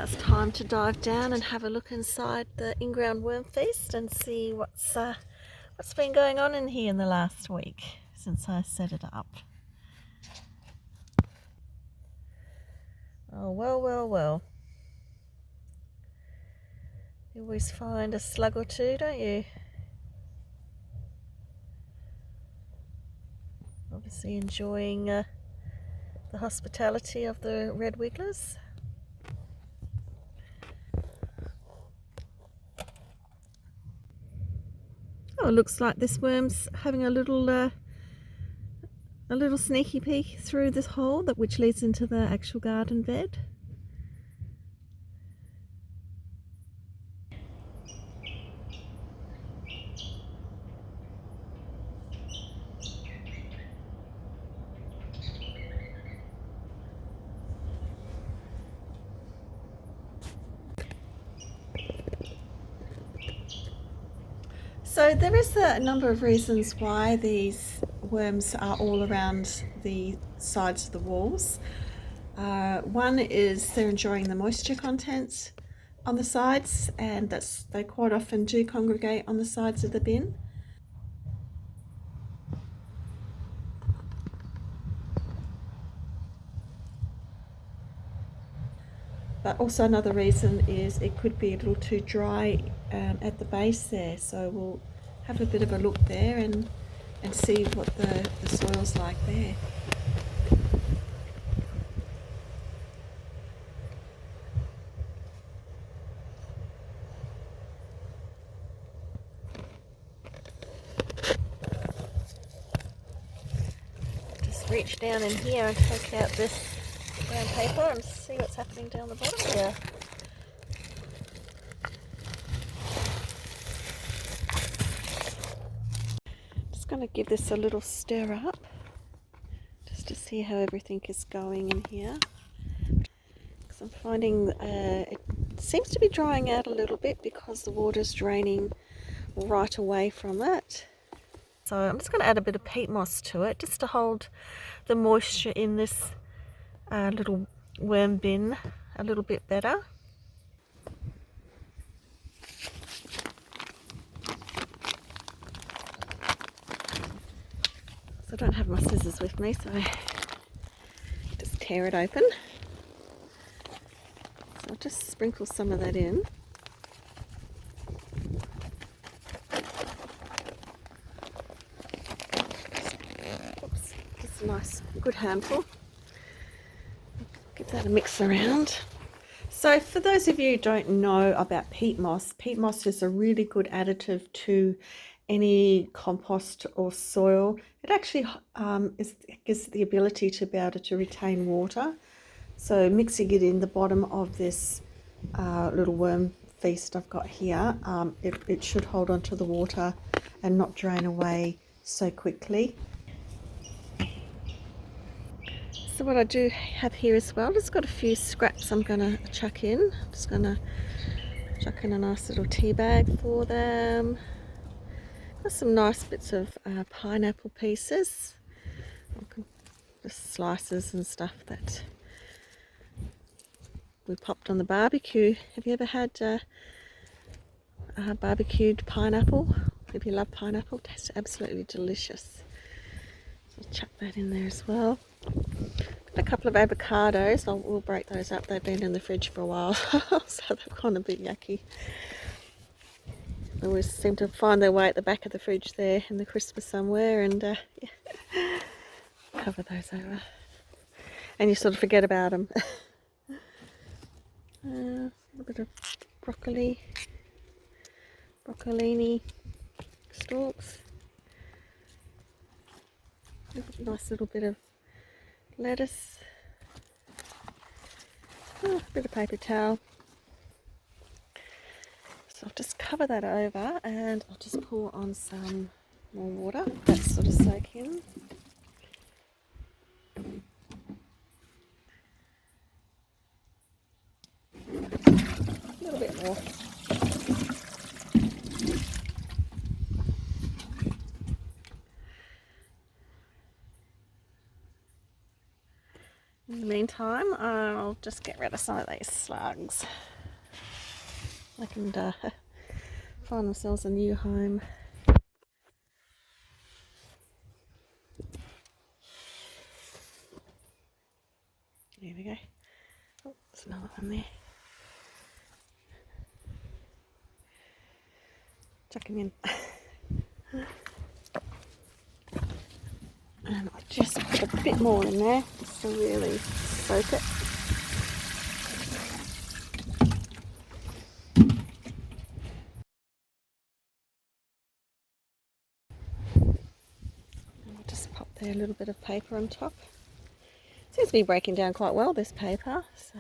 It's time to dive down and have a look inside the in-ground worm feast and see what's been going on in here in the last week since I set it up. Oh, well. You always find a slug or two, don't you? Obviously enjoying the hospitality of the red wigglers. Oh, it looks like this worm's having a little sneaky peek through this hole which leads into the actual garden bed. So there is a number of reasons why these worms are all around the sides of the walls. One is they're enjoying the moisture content on the sides, and they quite often do congregate on the sides of the bin. But also another reason is it could be a little too dry at the base there, so we'll have a bit of a look there and see what the soil's like there. Just reach down in here and take out this brown paper and see what's happening down the bottom here. Just going to give this a little stir up just to see how everything is going in here, because I'm finding it seems to be drying out a little bit because the water's draining right away from it. So I'm just going to add a bit of peat moss to it just to hold the moisture in this little worm bin a little bit better. So I don't have my scissors with me, so I just tear it open. So I'll just sprinkle some of that in. Oops, just a nice, good handful. Give that a mix around. So for those of you who don't know about peat moss is a really good additive to any compost or soil. It actually gives the ability to be able to retain water. So mixing it in the bottom of this little worm feast I've got here, it should hold onto the water and not drain away so quickly. So what I do have here as well, just got a few scraps I'm going to chuck in. I'm just going to chuck in a nice little tea bag for them. Got some nice bits of pineapple pieces, just slices and stuff that we popped on the barbecue. Have you ever had barbecued pineapple? If you love pineapple, it tastes absolutely delicious. So I'll chuck that in there as well. A couple of avocados, we'll break those up. They've been in the fridge for a while, so they've gone a bit yucky. They always seem to find their way at the back of the fridge there in the crisper somewhere, and yeah. Cover those over. And you sort of forget about them. A little bit of broccolini stalks. Nice little bit of lettuce, a bit of paper towel. So I'll just cover that over and I'll just pour on some more water. That's sort of soak in. A little bit more. In the meantime, I'll just get rid of some of these slugs. They can find themselves a new home. There we go. Oh, there's another one there. Chuck him in. And I'll just put a bit more in there just to really soak it. And I'll just pop there a little bit of paper on top. Seems to be breaking down quite well, this paper, so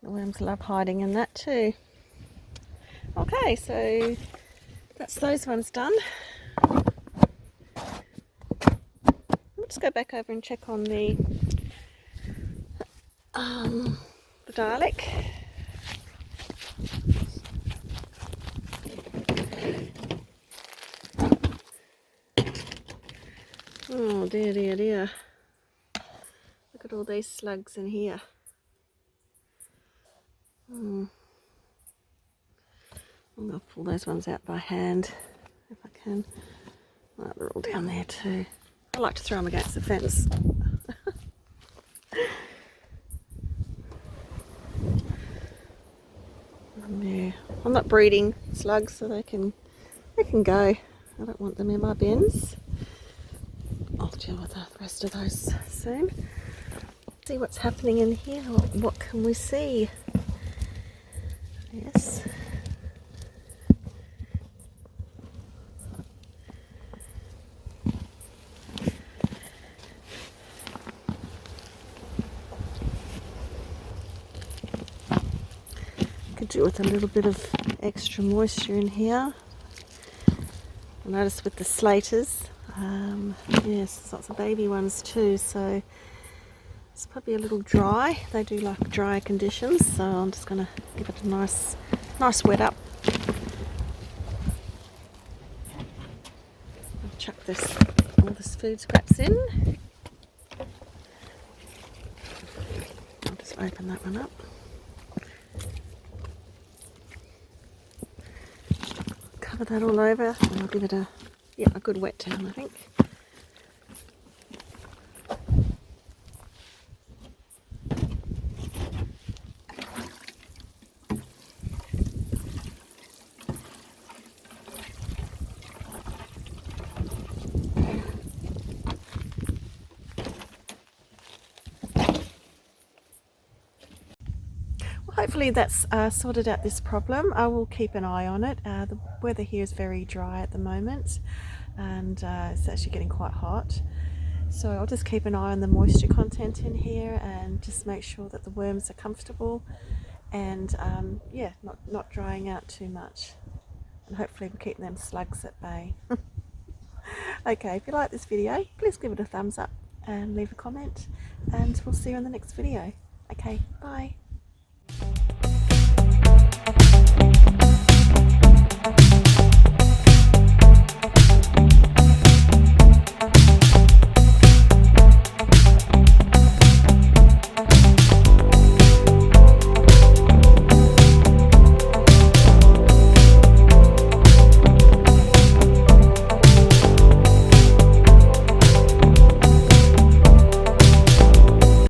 the worms love hiding in that too. Okay, so that's those ones done. I'll just go back over and check on the Dalek. Oh dear, dear, dear. Look at all these slugs in here. I'm going to pull those ones out by hand if I can. Oh, they're all down there too. I like to throw them against the fence. Yeah, I'm not breeding slugs, so they can go. I don't want them in my bins. I'll deal with the rest of those soon. See what's happening in here. What can we see? Yes. Could do with a little bit of extra moisture in here. I noticed with the slaters, yes, there's lots of baby ones too, so it's probably a little dry. They do like dry conditions, so I'm just going to give it a nice wet up. I'll chuck all this food scraps in. I'll just open that one up. Cover that all over, and I'll give it a good wet down, I think. Hopefully that's sorted out this problem. I will keep an eye on it. The weather here is very dry at the moment, and it's actually getting quite hot. So I'll just keep an eye on the moisture content in here and just make sure that the worms are comfortable and yeah, not drying out too much. And hopefully we'll keep them slugs at bay. Okay, if you like this video, please give it a thumbs up and leave a comment, and we'll see you in the next video. Okay, bye.